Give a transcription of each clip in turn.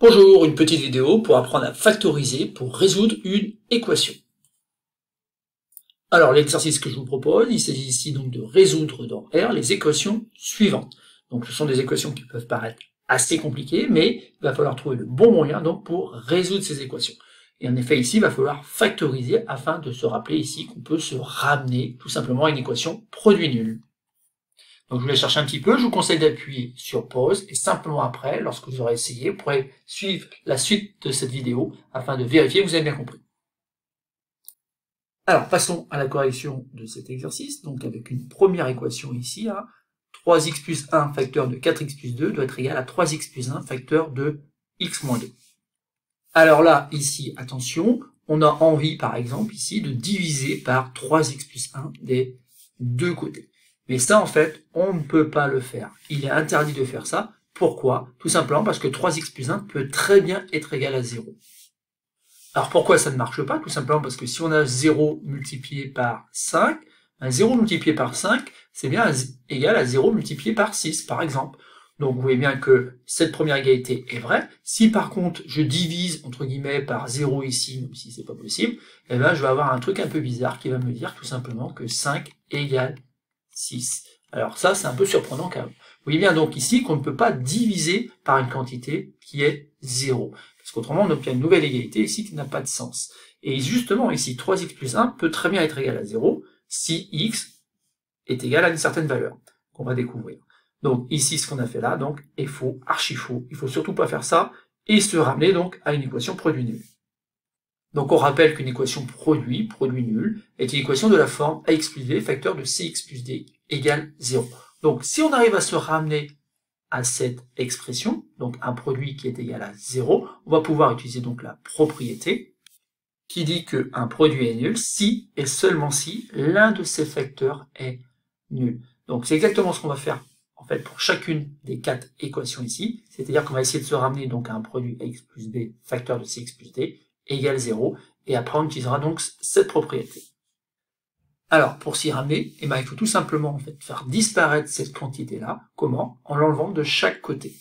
Bonjour, une petite vidéo pour apprendre à factoriser pour résoudre une équation. Alors l'exercice que je vous propose, il s'agit ici donc de résoudre dans R les équations suivantes. Donc ce sont des équations qui peuvent paraître assez compliquées, mais il va falloir trouver le bon moyen donc pour résoudre ces équations. Et en effet ici, il va falloir factoriser afin de se rappeler ici qu'on peut se ramener tout simplement à une équation produit nul. Donc je vais chercher un petit peu, je vous conseille d'appuyer sur pause et simplement après, lorsque vous aurez essayé, vous pourrez suivre la suite de cette vidéo afin de vérifier que vous avez bien compris. Alors passons à la correction de cet exercice, donc avec une première équation ici, 3x plus 1 facteur de 4x plus 2 doit être égal à 3x plus 1 facteur de x moins 2. Alors là, ici, attention, on a envie par exemple ici de diviser par 3x plus 1 des deux côtés. Mais ça, en fait, on ne peut pas le faire. Il est interdit de faire ça. Pourquoi? Tout simplement parce que 3x plus 1 peut très bien être égal à 0. Alors pourquoi ça ne marche pas? Tout simplement parce que si on a 0 multiplié par 5, 0 multiplié par 5, c'est bien égal à 0 multiplié par 6, par exemple. Donc vous voyez bien que cette première égalité est vraie. Si par contre je divise entre guillemets par 0 ici, même si c'est pas possible, eh ben je vais avoir un truc un peu bizarre qui va me dire tout simplement que 5 égale 6. Alors ça, c'est un peu surprenant quand même. Vous voyez bien donc ici qu'on ne peut pas diviser par une quantité qui est 0. Parce qu'autrement, on obtient une nouvelle égalité ici qui n'a pas de sens. Et justement, ici, 3x plus 1 peut très bien être égal à 0 si x est égal à une certaine valeur qu'on va découvrir. Donc ici, ce qu'on a fait là, donc, est faux, archi faux. Il faut surtout pas faire ça et se ramener donc à une équation produit nul. Donc on rappelle qu'une équation produit nul, est une équation de la forme ax plus b facteur de cx plus d égale 0. Donc si on arrive à se ramener à cette expression, donc un produit qui est égal à 0, on va pouvoir utiliser donc la propriété qui dit qu'un produit est nul si et seulement si l'un de ces facteurs est nul. Donc c'est exactement ce qu'on va faire en fait pour chacune des 4 équations ici, c'est-à-dire qu'on va essayer de se ramener donc à un produit ax plus b facteur de cx plus d égale 0, et après on utilisera donc cette propriété. Alors, pour s'y ramener, il faut tout simplement en fait faire disparaître cette quantité-là. Comment? En l'enlevant de chaque côté.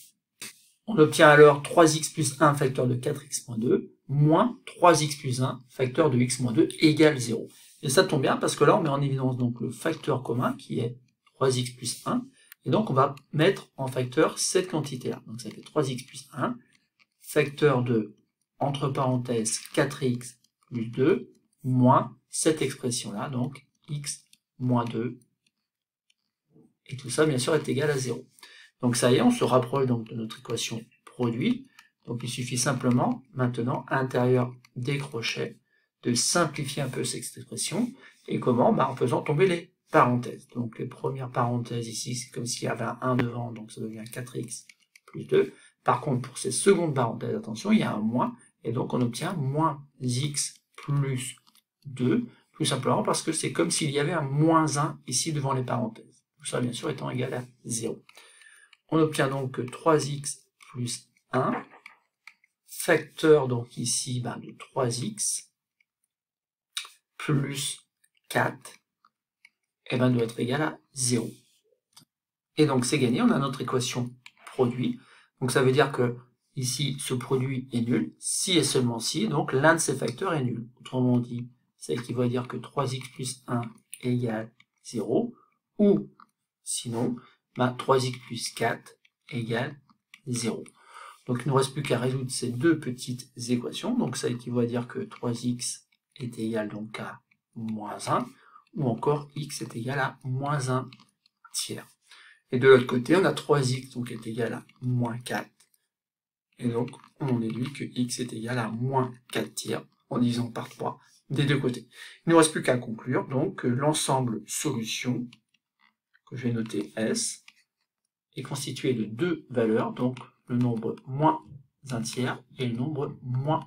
On obtient alors 3x plus 1 facteur de 4x moins 2, moins 3x plus 1 facteur de x moins 2 égale 0. Et ça tombe bien parce que là, on met en évidence donc le facteur commun qui est 3x plus 1, et donc on va mettre en facteur cette quantité-là. Donc ça fait 3x plus 1, facteur de entre parenthèses 4x plus 2, moins cette expression-là, donc x moins 2, et tout ça, bien sûr, est égal à 0. Donc ça y est, on se rapproche donc de notre équation produit. Donc il suffit simplement, maintenant, à l'intérieur des crochets, de simplifier un peu cette expression. Et comment? En faisant tomber les parenthèses. Donc les premières parenthèses ici, c'est comme s'il y avait un 1 devant, donc ça devient 4x plus 2. Par contre, pour ces secondes parenthèses, attention, il y a un moins, et donc on obtient moins x plus 2, tout simplement parce que c'est comme s'il y avait un moins 1 ici devant les parenthèses. Tout ça, bien sûr, étant égal à 0. On obtient donc 3x plus 1, facteur donc ici de 3x, plus 4, doit être égal à 0. Et donc c'est gagné, on a notre équation produit. Donc ça veut dire que ici, ce produit est nul, si et seulement si, donc l'un de ces facteurs est nul. Autrement dit, c'est qui va dire que 3x plus 1 égale 0, ou sinon, 3x plus 4 égale 0. Donc il ne nous reste plus qu'à résoudre ces deux petites équations, donc ça équivaut à dire que 3x est égal donc à moins 1, ou encore x est égal à moins 1 tiers. Et de l'autre côté, on a 3x donc est égal à moins 4. Et donc, on déduit que x est égal à moins 4 tiers en divisant par 3 des deux côtés. Il ne nous reste plus qu'à conclure donc que l'ensemble solution, que je vais noter S, est constitué de deux valeurs, donc le nombre moins 1 tiers et le nombre moins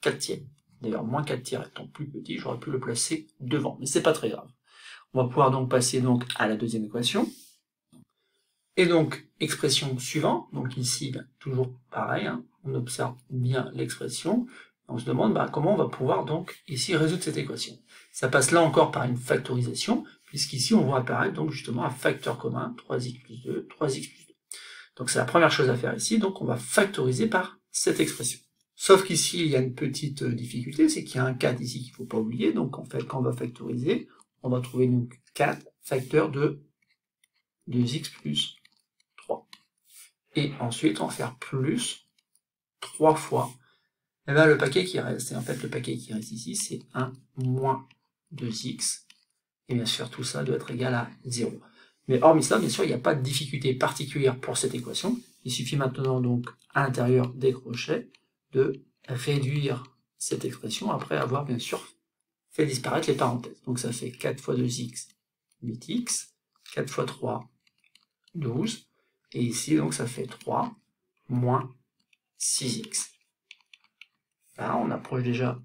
4 tiers. D'ailleurs, moins 4 tiers étant plus petit, j'aurais pu le placer devant, mais c'est pas très grave. On va pouvoir donc passer donc à la deuxième équation. Et donc, expression suivante, donc ici, toujours pareil, on observe bien l'expression, on se demande comment on va pouvoir donc ici résoudre cette équation. Ça passe là encore par une factorisation, puisqu'ici on voit apparaître donc justement un facteur commun, 3x plus 2, 3x plus 2. Donc c'est la première chose à faire ici, donc on va factoriser par cette expression. Sauf qu'ici, il y a une petite difficulté, c'est qu'il y a un 4 ici qu'il ne faut pas oublier. Donc en fait, quand on va factoriser, on va trouver donc 4 facteurs de 2x plus 3. Et ensuite, on va faire plus 3 fois. Et bien le paquet qui reste, et en fait le paquet qui reste ici, c'est 1 moins 2x. Et bien sûr, tout ça doit être égal à 0. Mais hormis ça, bien sûr, il n'y a pas de difficulté particulière pour cette équation. Il suffit maintenant donc, à l'intérieur des crochets, de réduire cette expression après avoir bien sûr fait disparaître les parenthèses. Donc ça fait 4 fois 2x, 8x, 4 fois 3, 12, et ici donc ça fait 3 moins 6x. Là on approche déjà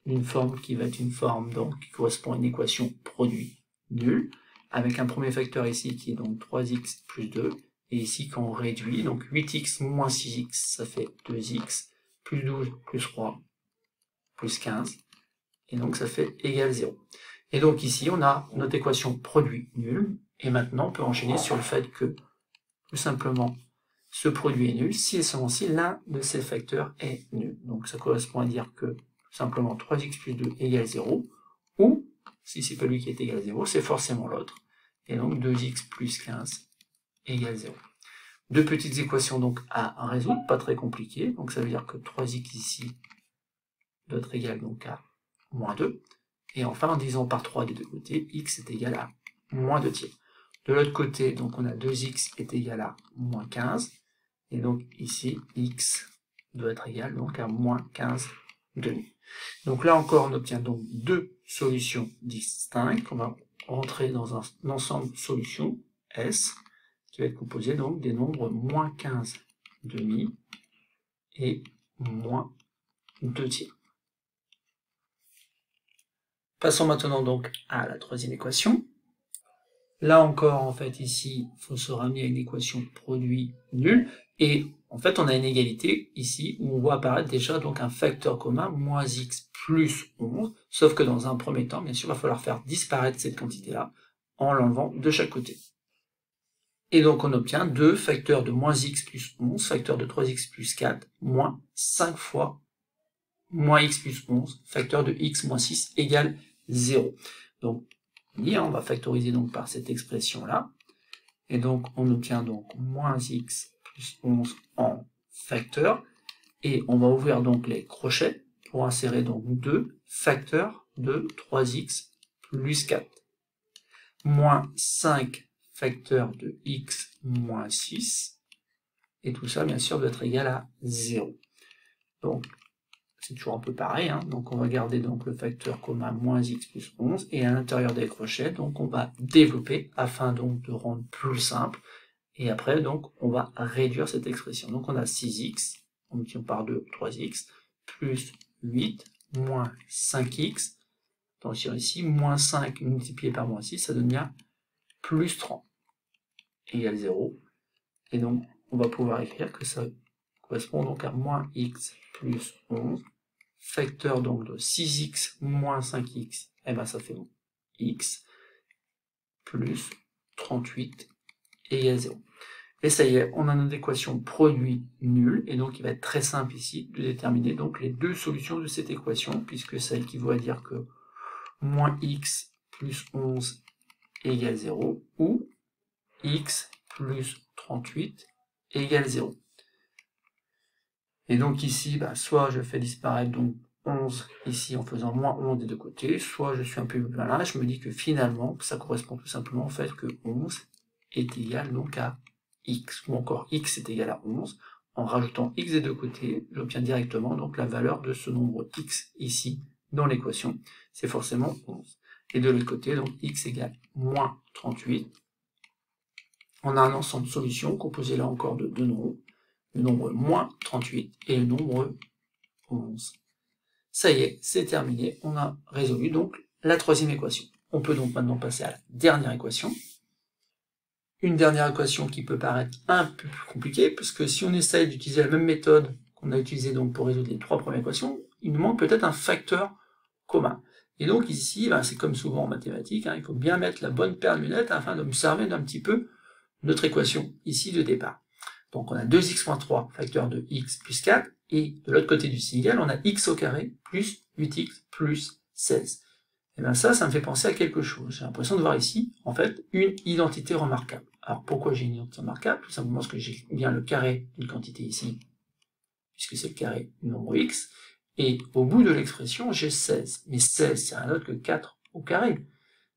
d'une forme qui va être une forme donc qui correspond à une équation produit nul, avec un premier facteur ici qui est donc 3x plus 2, et ici quand on réduit, donc 8x moins 6x, ça fait 2x, plus 12 plus 3, plus 15, et donc ça fait égal 0. Et donc ici on a notre équation produit nul, et maintenant on peut enchaîner sur le fait que, tout simplement, ce produit est nul si et seulement si l'un de ces facteurs est nul. Donc ça correspond à dire que, tout simplement, 3x plus 2 égale 0, ou, si c'est pas lui qui est égal à 0, c'est forcément l'autre, et donc 2x plus 15 égale 0. Deux petites équations donc à résoudre, pas très compliquées, donc ça veut dire que 3x ici doit être égal donc à moins 2, et enfin en divisant par 3 des deux côtés, x est égal à moins 2 tiers. De l'autre côté, donc on a 2x est égal à moins 15, et donc ici, x doit être égal donc à moins 15 demi. Donc là encore, on obtient donc deux solutions distinctes. On va rentrer dans un ensemble de solutions S, qui va être composé donc des nombres moins 15 demi et moins 2 tiers. Passons maintenant donc à la troisième équation. Là encore, en fait, ici, il faut se ramener à une équation produit nul. Et en fait, on a une égalité ici où on voit apparaître déjà donc un facteur commun, moins x plus 11. Sauf que dans un premier temps, bien sûr, il va falloir faire disparaître cette quantité-là en l'enlevant de chaque côté. Et donc, on obtient 2 facteurs de moins x plus 11, facteur de 3x plus 4, moins 5 fois moins x plus 11, facteur de x moins 6 égale 0. Donc, on va factoriser donc par cette expression-là. Et donc, on obtient donc moins x plus 11 en facteur. Et on va ouvrir donc les crochets pour insérer donc 2 facteurs de 3x plus 4. Moins 5 facteurs de x moins 6. Et tout ça, bien sûr, doit être égal à 0. Donc, c'est toujours un peu pareil, hein. Donc on va garder donc le facteur commun moins x plus 11, et à l'intérieur des crochets, donc on va développer afin donc de rendre plus simple, et après donc on va réduire cette expression. Donc on a 6x, on multiplie par 2, 3x, plus 8, moins 5x, attention ici, moins 5 multiplié par moins 6, ça donne bien plus 30, égale 0, et donc on va pouvoir écrire que ça correspond donc à moins x plus 11, facteur donc de 6x moins 5x, et ben ça fait donc x, plus 38 égale 0. Et ça y est, on a notre équation produit nul, et donc il va être très simple ici de déterminer donc les deux solutions de cette équation, puisque ça équivaut à dire que moins x plus 11 égale 0, ou x plus 38 égale 0. Et donc ici, soit je fais disparaître donc 11 ici en faisant moins 11 des deux côtés, soit je suis un peu plus malin, je me dis que finalement, ça correspond tout simplement au fait que 11 est égal donc à x, ou encore x est égal à 11. En rajoutant x des deux côtés, j'obtiens directement donc la valeur de ce nombre x ici dans l'équation, c'est forcément 11. Et de l'autre côté, donc x égale moins 38. On a un ensemble de solutions composé là encore de deux nombres, le nombre moins 38 et le nombre 11. Ça y est, c'est terminé, on a résolu donc la troisième équation. On peut donc maintenant passer à la dernière équation. Une dernière équation qui peut paraître un peu plus compliquée, parce que si on essaye d'utiliser la même méthode qu'on a utilisée donc pour résoudre les trois premières équations, il nous manque peut-être un facteur commun. Et donc ici, c'est comme souvent en mathématiques, il faut bien mettre la bonne paire de lunettes afin de me servir d'un petit peu notre équation ici de départ. Donc on a 2x moins 3, facteur de x plus 4, Et de l'autre côté du signe égal, on a x au carré plus 8x plus 16. Et bien ça me fait penser à quelque chose. J'ai l'impression de voir ici, en fait, une identité remarquable. Alors pourquoi j'ai une identité remarquable? Tout simplement parce que j'ai bien le carré d'une quantité ici, puisque c'est le carré du nombre x, et au bout de l'expression, j'ai 16. Mais 16, c'est rien d'autre que 4 au carré.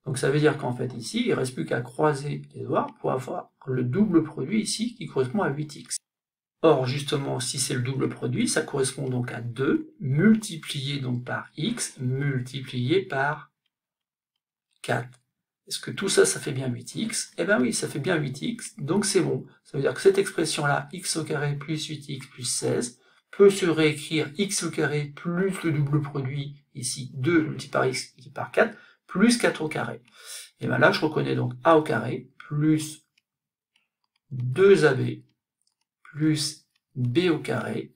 Donc ça veut dire qu'en fait ici, il ne reste plus qu'à croiser les doigts pour avoir le double produit ici qui correspond à 8x. Or justement, si c'est le double produit, ça correspond donc à 2 multiplié donc par x multiplié par 4. Est-ce que tout ça, ça fait bien 8x? Eh bien oui, ça fait bien 8x, donc c'est bon. Ça veut dire que cette expression-là, x au carré plus 8x plus 16, peut se réécrire x au carré plus le double produit, ici 2 multiplié par x multiplié par 4, plus 4 au carré. Et bien là, je reconnais donc a au carré plus 2ab plus b au carré,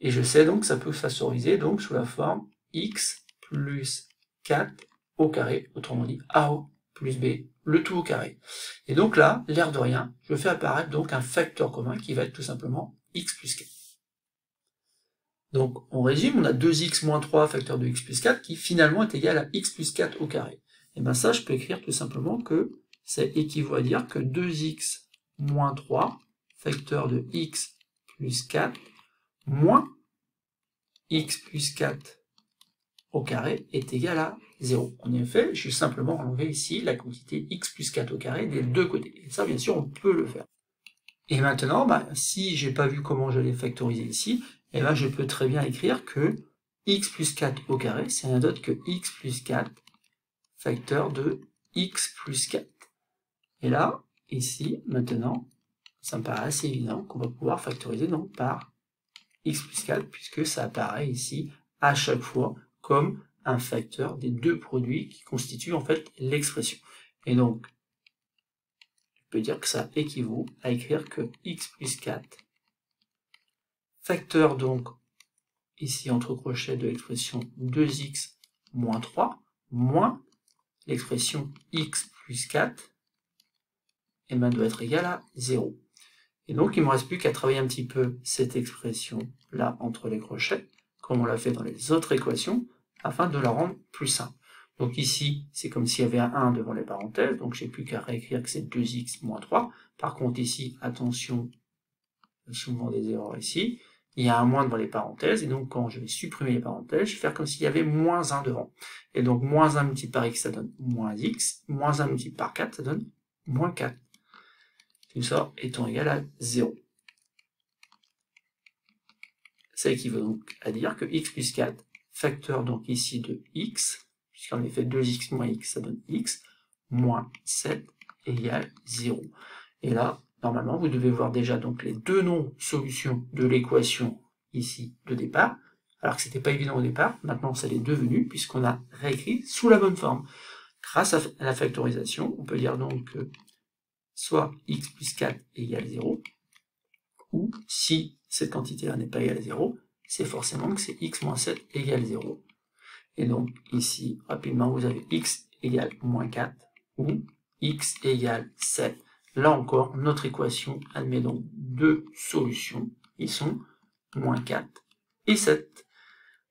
et je sais donc que ça peut se factoriser donc sous la forme x plus 4 au carré, autrement dit a plus b, le tout au carré. Et donc là, l'air de rien, je fais apparaître donc un facteur commun qui va être tout simplement x plus 4. Donc on résume, on a 2x moins 3 facteur de x plus 4 qui finalement est égal à x plus 4 au carré. Et bien ça, je peux écrire tout simplement que c'est équivaut à dire que 2x moins 3 facteur de x plus 4 moins x plus 4 au carré est égal à 0. En effet, je vais simplement enlever ici la quantité x plus 4 au carré des deux côtés. Et ça, bien sûr, on peut le faire. Et maintenant, si j'ai pas vu comment j'allais factoriser ici, eh ben, je peux très bien écrire que x plus 4 au carré, c'est rien d'autre que x plus 4 facteur de x plus 4. Et là, ici, maintenant, ça me paraît assez évident qu'on va pouvoir factoriser donc par x plus 4, puisque ça apparaît ici à chaque fois comme un facteur des deux produits qui constituent en fait l'expression. Et donc, je peux dire que ça équivaut à écrire que x plus 4 facteur donc ici entre crochets de l'expression 2x moins 3 moins l'expression x plus 4 et ben, doit être égal à 0. Et donc il ne me reste plus qu'à travailler un petit peu cette expression là entre les crochets, comme on l'a fait dans les autres équations, afin de la rendre plus simple. Donc ici, c'est comme s'il y avait un 1 devant les parenthèses, donc j'ai plus qu'à réécrire que c'est 2x moins 3. Par contre ici, attention, souvent des erreurs ici, il y a un moins devant les parenthèses, et donc quand je vais supprimer les parenthèses, je vais faire comme s'il y avait moins 1 devant. Et donc moins 1 multiplié par x, ça donne moins x, moins 1 multiplié par 4, ça donne moins 4. Tout ça étant égal à 0. Ça équivaut donc à dire que x plus 4, facteur donc ici de x, puisqu'en effet 2x moins x, ça donne x, moins 7 égale 0. Et là, normalement, vous devez voir déjà donc les deux non-solutions de l'équation ici de départ, alors que c'était pas évident au départ, maintenant ça l'est devenu, puisqu'on a réécrit sous la bonne forme. Grâce à la factorisation, on peut dire donc que soit x plus 4 égale 0, ou si cette quantité-là n'est pas égale à 0, c'est forcément que c'est x moins 7 égale 0. Et donc ici, rapidement, vous avez x égale moins 4, ou x égale 7. Là encore, notre équation admet donc deux solutions, ils sont moins 4 et 7.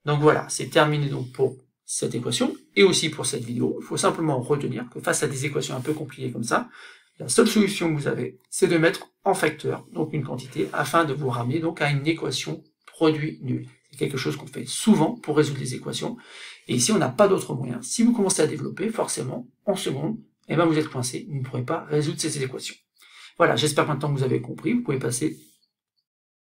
Donc voilà, c'est terminé donc pour cette équation, et aussi pour cette vidéo. Il faut simplement retenir que face à des équations un peu compliquées comme ça, la seule solution que vous avez, c'est de mettre en facteur, donc une quantité, afin de vous ramener donc à une équation produit nul. C'est quelque chose qu'on fait souvent pour résoudre les équations, et ici on n'a pas d'autre moyen. Si vous commencez à développer, forcément, en seconde, eh ben vous êtes coincé, vous ne pourrez pas résoudre ces équations. Voilà, j'espère maintenant que vous avez compris, vous pouvez passer